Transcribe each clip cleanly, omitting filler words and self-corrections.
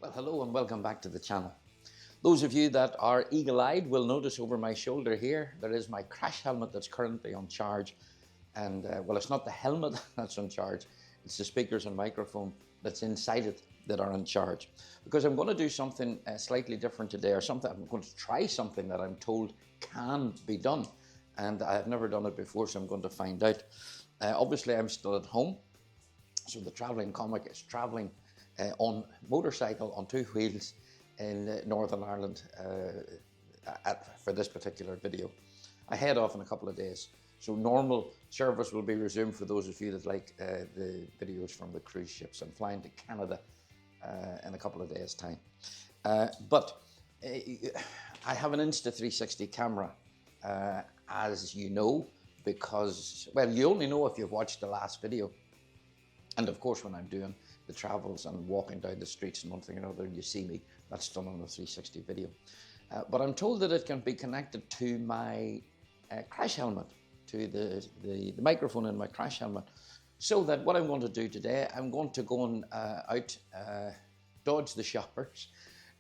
Well, hello and welcome back to the channel. Those of you that are eagle-eyed will notice over my shoulder here, there is my crash helmet that's currently on charge. And well, it's not the helmet that's on charge, it's the speakers and microphone that's inside it that are on charge. Because I'm going to do something slightly different today, or something, I'm going to try something that I'm told can be done. And I've never done it before, so I'm going to find out. Obviously, I'm still at home. So the traveling comic is traveling on motorcycle on two wheels in Northern Ireland for this particular video. I head off in a couple of days. So normal service will be resumed for those of you that like the videos from the cruise ships. I'm flying to Canada in a couple of days' time. But I have an Insta360 camera, as you know, because, well, you only know if you've watched the last video. And of course, when I'm doing the travels and walking down the streets and one thing or another, you see me, that's done on a 360 video. But I'm told that it can be connected to my crash helmet, to the microphone in my crash helmet. So that what I'm going to do today, I'm going to go on out, dodge the shoppers,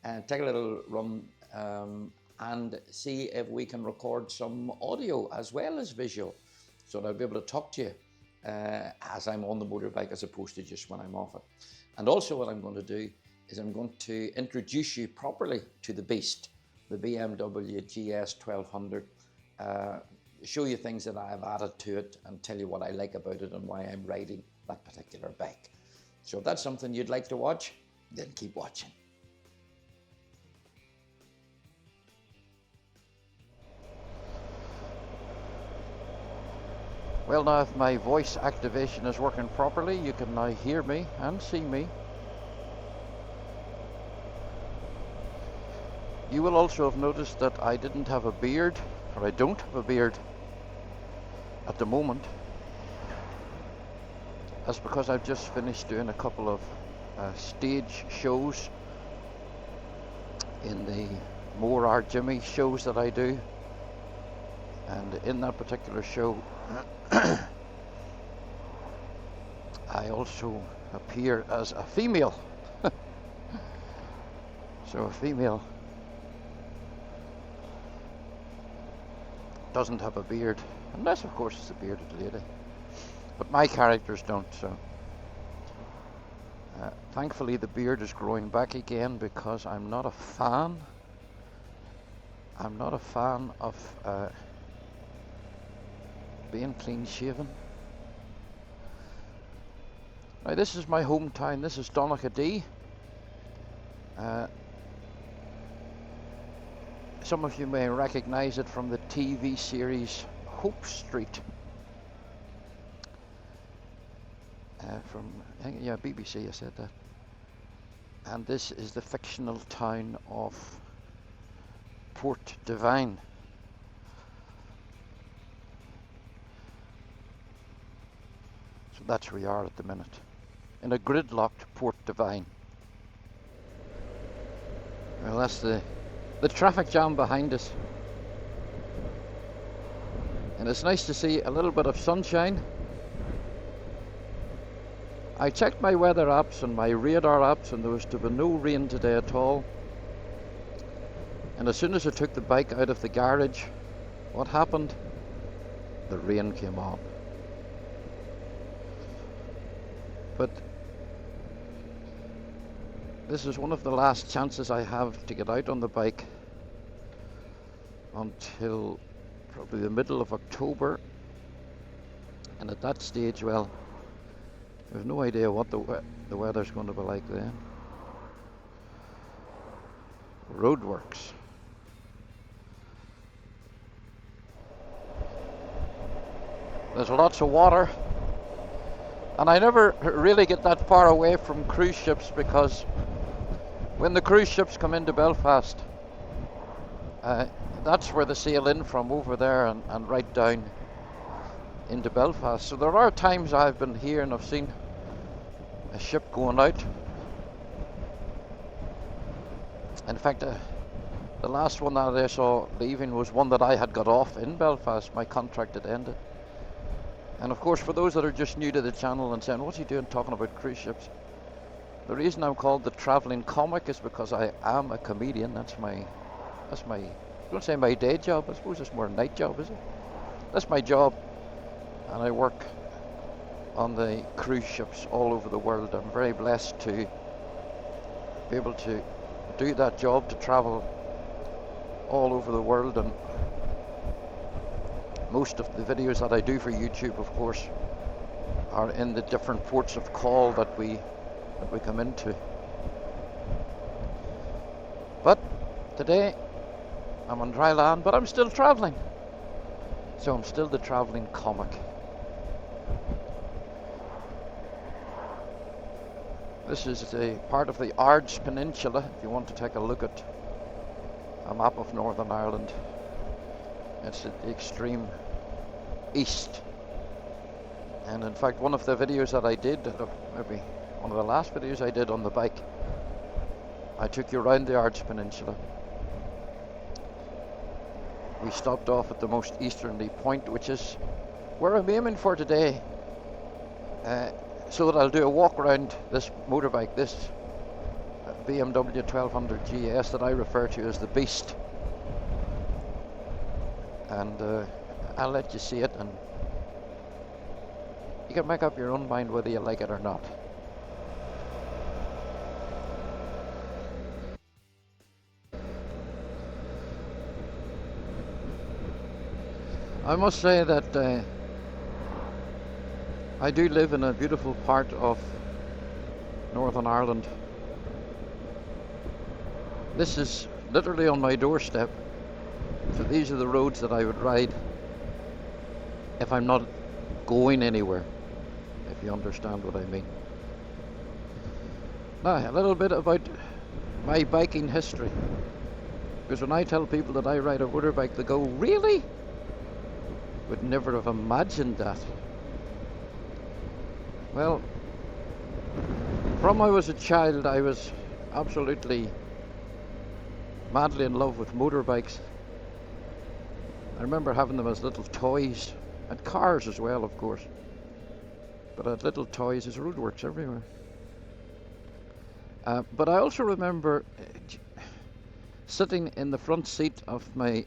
and take a little run and see if we can record some audio as well as visual, so that I'll be able to talk to you as I'm on the motorbike as opposed to just when I'm off it. And also what I'm going to do is I'm going to introduce you properly to the beast, the BMW GS1200, show you things that I have added to it and tell you what I like about it and why I'm riding that particular bike. So if that's something you'd like to watch, then keep watching. Well, now if my voice activation is working properly, you can now hear me and see me. You will also have noticed that I didn't have a beard, or I don't have a beard at the moment. That's because I've just finished doing a couple of stage shows in the more Art Jimmy shows that I do. And in that particular show, I also appear as a female. So a female doesn't have a beard, unless of course it's a bearded lady. But my characters don't, so thankfully the beard is growing back again, because I'm not a fan. I'm not a fan of being clean shaven. Now this is my hometown, this is Donaghadee. Some of you may recognize it from the TV series Hope Street. From, yeah, BBC, I said that. And this is the fictional town of Port Devine. So that's where we are at the minute, in a gridlocked Port Devine. Well, that's the traffic jam behind us. And it's nice to see a little bit of sunshine. I checked my weather apps and my radar apps, and there was to be no rain today at all. And as soon as I took the bike out of the garage, what happened? The rain came on. But this is one of the last chances I have to get out on the bike until probably the middle of October. And at that stage, well, there's no idea what the weather's going to be like then. Roadworks. There's lots of water. And I never really get that far away from cruise ships, because when the cruise ships come into Belfast, that's where they sail in from, over there and right down into Belfast. So there are times I've been here and I've seen a ship going out. In fact, the last one that I saw leaving was one that I had got off in Belfast. My contract had ended. And of course, for those that are just new to the channel and saying, what's he doing talking about cruise ships? The reason I'm called the traveling comic is because I am a comedian. That's my, I don't say my day job. I suppose it's more a night job, is it? That's my job, and I work on the cruise ships all over the world. I'm very blessed to be able to do that job, to travel all over the world, and most of the videos that I do for YouTube, of course, are in the different ports of call that we come into. But today I'm on dry land, but I'm still traveling, so I'm still the traveling comic. This is a part of the Ards Peninsula. If you want to take a look at a map of Northern Ireland, it's at the extreme east. And in fact, one of the videos that I did, maybe one of the last videos I did on the bike, I took you around the Ards Peninsula. We stopped off at the most easterly point, which is where I'm aiming for today. So that I'll do a walk around this motorbike, this BMW 1200 GS that I refer to as the Beast. And I'll let you see it, and you can make up your own mind whether you like it or not. I must say that I do live in a beautiful part of Northern Ireland. This is literally on my doorstep, so these are the roads that I would ride if I'm not going anywhere, if you understand what I mean. Now, a little bit about my biking history, because when I tell people that I ride a motorbike, they go, "Really? Would never have imagined that." Well, from I was a child, I was absolutely madly in love with motorbikes. I remember having them as little toys, and cars as well, of course. But I had little toys, there's roadworks everywhere. But I also remember sitting in the front seat of my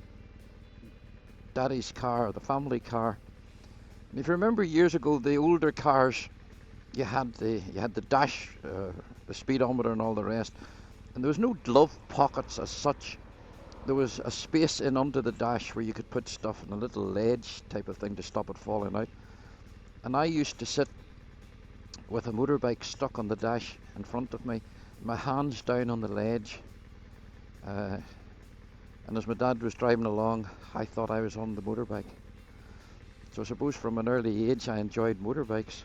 daddy's car, the family car. And if you remember years ago, the older cars, you had the dash, the speedometer and all the rest, and there was no glove pockets as such. There was a space in under the dash where you could put stuff in a little ledge type of thing to stop it falling out. And I used to sit with a motorbike stuck on the dash in front of me, my hands down on the ledge, and as my dad was driving along, I thought I was on the motorbike. So I suppose from an early age I enjoyed motorbikes.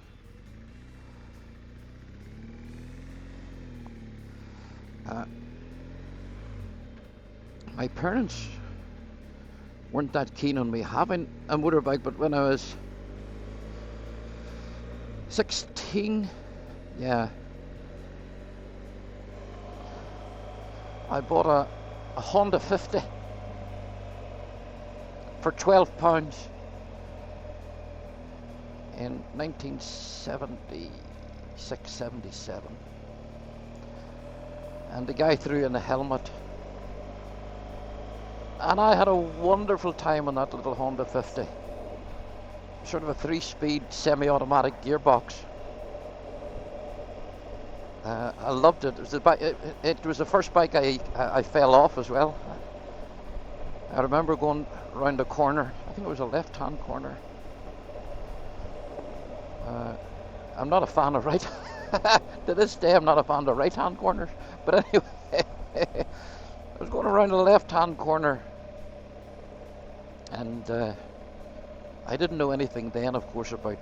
My parents weren't that keen on me having a motorbike, but when I was 16, I bought a Honda 50 for £12 in 1976, 77. And the guy threw in a helmet, and I had a wonderful time on that little Honda 50. Sort of a 3-speed semi-automatic gearbox. I loved it. It was the first bike I fell off as well. I remember going around a corner. I think it was a left-hand corner. I'm not a fan of right. To this day, I'm not a fan of right-hand corners. But anyway, I was going around a left-hand corner, and I didn't know anything then, of course, about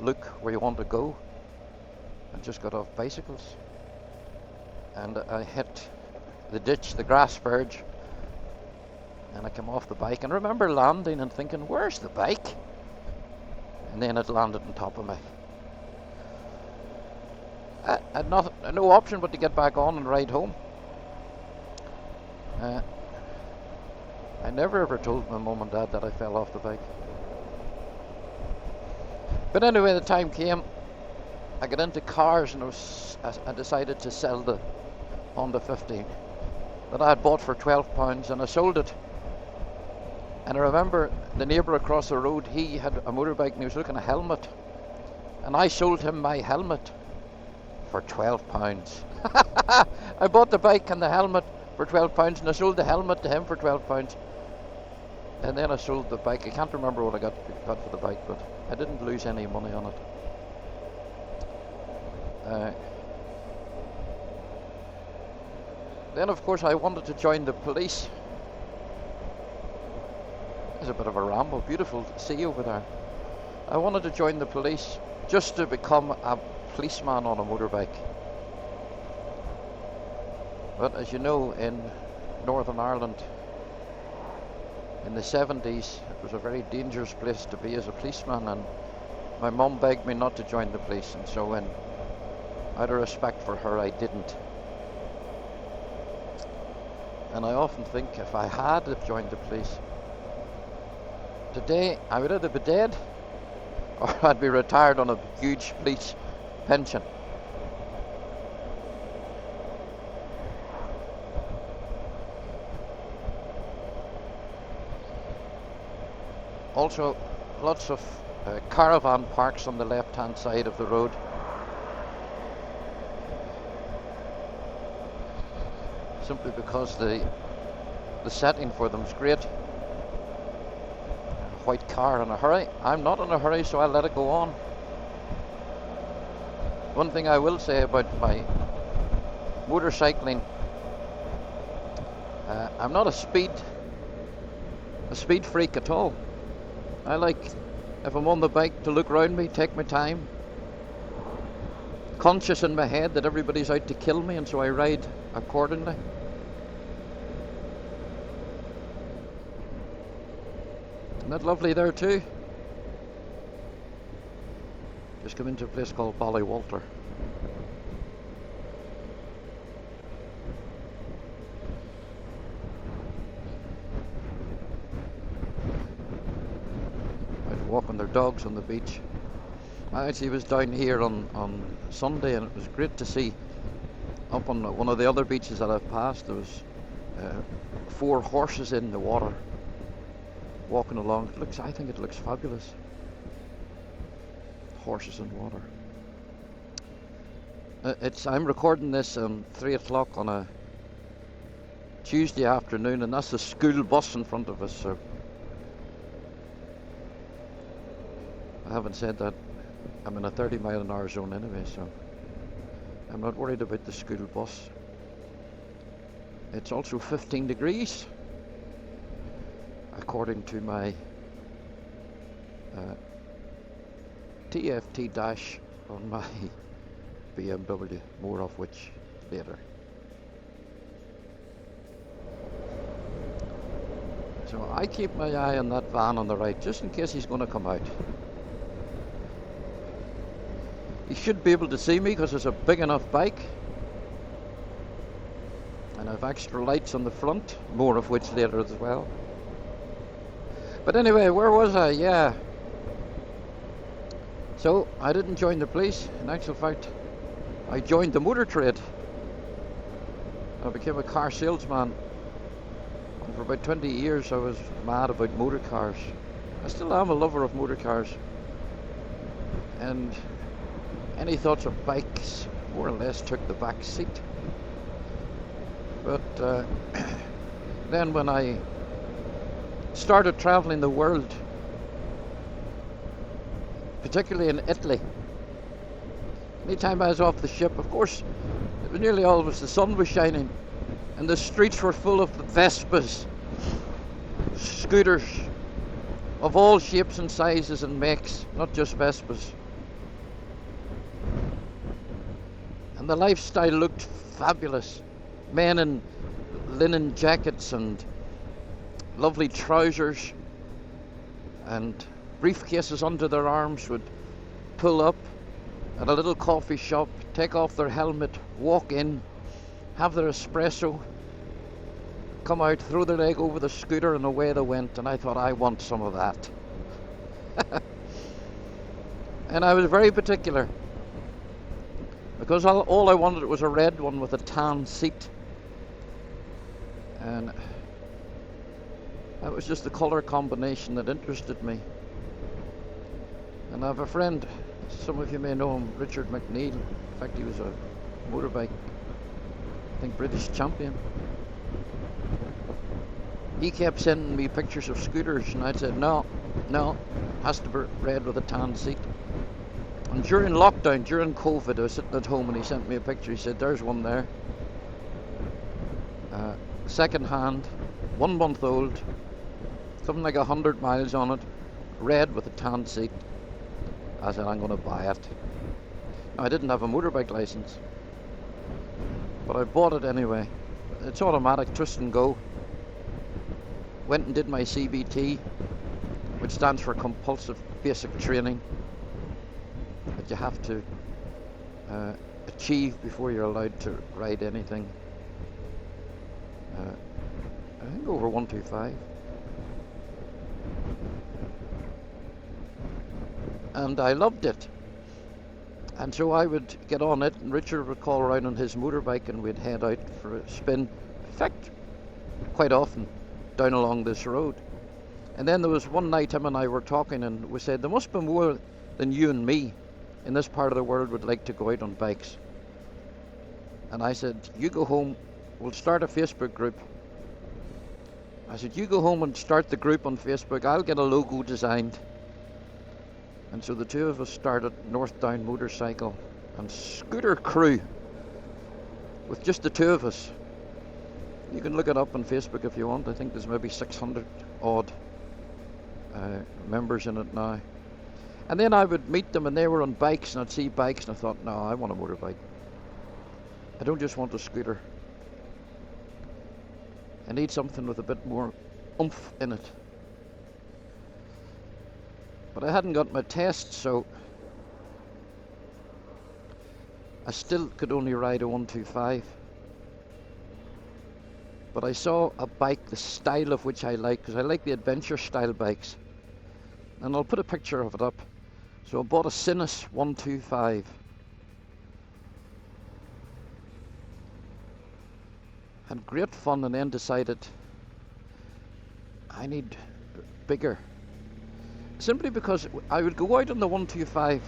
look where you want to go. I just got off bicycles, and I hit the ditch, the grass verge, and I came off the bike, and I remember landing and thinking, where's the bike? And then it landed on top of me. I had no option but to get back on and ride home. I never ever told my mum and dad that I fell off the bike. But anyway, the time came, I got into cars and I decided to sell the Honda 15 that I had bought for £12, and I sold it. And I remember the neighbour across the road, he had a motorbike and he was looking at a helmet, and I sold him my helmet for £12. I bought the bike and the helmet for £12, and I sold the helmet to him for £12. And then I sold the bike. I can't remember what I got for the bike, but I didn't lose any money on it. Then of course I wanted to join the police. There's a bit of a ramble, beautiful to see over there. I wanted to join the police just to become a policeman on a motorbike. But as you know, in Northern Ireland in the 70s, it was a very dangerous place to be as a policeman, and my mum begged me not to join the police, and so out of respect for her, I didn't. And I often think if I had joined the police, today I would either be dead or I'd be retired on a huge police pension. Also, lots of caravan parks on the left-hand side of the road. Simply because the setting for them is great. A white car in a hurry. I'm not in a hurry, so I'll let it go on. One thing I will say about my motorcycling, I'm not a speed freak at all. I like, if I'm on the bike, to look around me, take my time, conscious in my head that everybody's out to kill me, and so I ride accordingly. Isn't that lovely there too? Just come into a place called Ballywalter. Walking their dogs on the beach. I actually was down here on Sunday, and it was great to see up on one of the other beaches that I've passed. There was 4 horses in the water walking along. I think it looks fabulous. Horses in water. I'm recording this 3 o'clock on a Tuesday afternoon, and that's the school bus in front of us. So I haven't said that I'm in a 30-mile-an-hour zone anyway, so I'm not worried about the school bus. It's also 15 degrees, according to my TFT dash on my BMW, more of which later. So I keep my eye on that van on the right, just in case he's going to come out. He should be able to see me because it's a big enough bike, and I've extra lights on the front, more of which later as well. But anyway, where was I? Yeah. So I didn't join the police. In actual fact, I joined the motor trade. I became a car salesman, and for about 20 years I was mad about motor cars. I still am a lover of motor cars, and any thoughts of bikes more or less took the back seat. But then when I started traveling the world, particularly in Italy, anytime I was off the ship, of course, it was nearly always the sun was shining, and the streets were full of Vespas, scooters of all shapes and sizes and makes, not just Vespas. And the lifestyle looked fabulous. Men in linen jackets and lovely trousers and briefcases under their arms would pull up at a little coffee shop, take off their helmet, walk in, have their espresso, come out, throw their leg over the scooter, and away they went. And I thought, I want some of that. And I was very particular. because all I wanted was a red one with a tan seat, and that was just the colour combination that interested me. And I have a friend, some of you may know him, Richard McNeil. In fact, he was a motorbike, I think, British champion. He kept sending me pictures of scooters, and I said, no, has to be red with a tan seat. And during lockdown, during COVID, I was sitting at home and he sent me a picture. He said, there's one there. Second hand, 1 month old, something like 100 miles on it, red with a tan seat. I said, I'm going to buy it. Now, I didn't have a motorbike license, but I bought it anyway. It's automatic, twist and go. Went and did my CBT, which stands for Compulsive Basic Training, that you have to achieve before you're allowed to ride anything. I think over 125. And I loved it. And so I would get on it, and Richard would call around on his motorbike and we'd head out for a spin. In fact, quite often down along this road. And then there was one night him and I were talking, and we said there must be more than you and me in this part of the world would like to go out on bikes. And I said, you go home, we'll start a Facebook group. I said, you go home and start the group on Facebook, I'll get a logo designed. And so the two of us started Northdown Motorcycle and Scooter Crew with just the two of us. You can look it up on Facebook if you want. I think there's maybe 600 odd members in it now. And then I would meet them and they were on bikes, and I'd see bikes and I thought, no, I want a motorbike. I don't just want a scooter. I need something with a bit more oomph in it. But I hadn't got my test, so I still could only ride a 125. But I saw a bike, the style of which I like, because I like the adventure style bikes. And I'll put a picture of it up. So I bought a Sinus 125. Had great fun, and then decided I need bigger. Simply because I would go out on the 125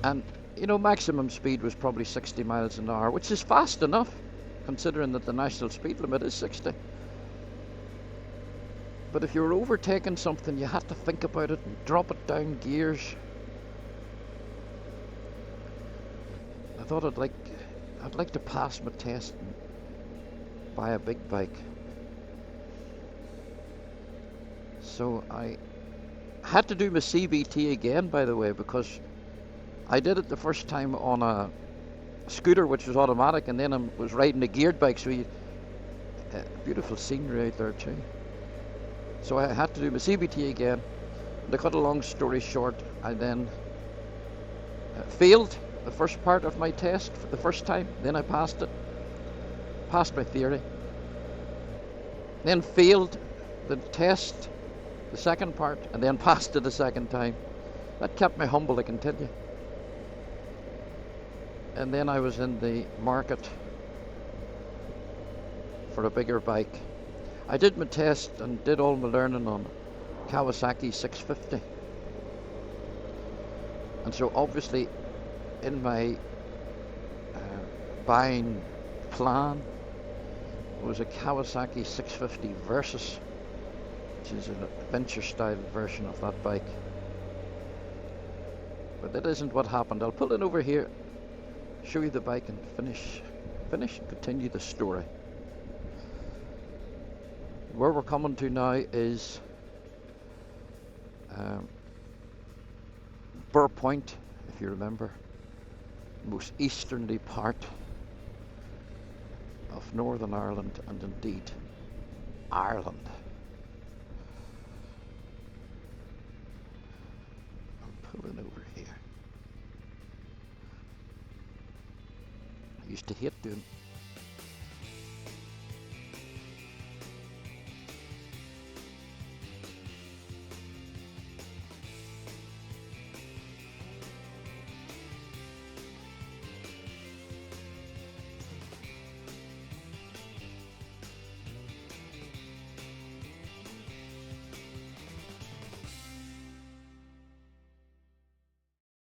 and, you know, maximum speed was probably 60 miles an hour, which is fast enough, considering that the national speed limit is 60. But if you were overtaking something, you had to think about it and drop it down gears. I thought I'd like to pass my test and buy a big bike. So I had to do my CBT again, by the way, because I did it the first time on a scooter, which was automatic, and then I was riding a geared bike, so beautiful scenery out there too. So I had to do my CBT again. And to cut a long story short, I then failed the first part of my test for the first time. Then I passed it, passed my theory. Then failed the test, the second part, and then passed it a second time. That kept me humble, I can tell you. And then I was in the market for a bigger bike. I did my test and did all my learning on Kawasaki 650. And so obviously in my buying plan was a Kawasaki 650 Versus, which is an adventure style version of that bike. But that isn't what happened. I'll pull it over here, show you the bike, and finish and continue the story. Where we're coming to now is Burr Point, if you remember, the most easterly part of Northern Ireland, and indeed Ireland. I'm pulling over here. I used to hate doing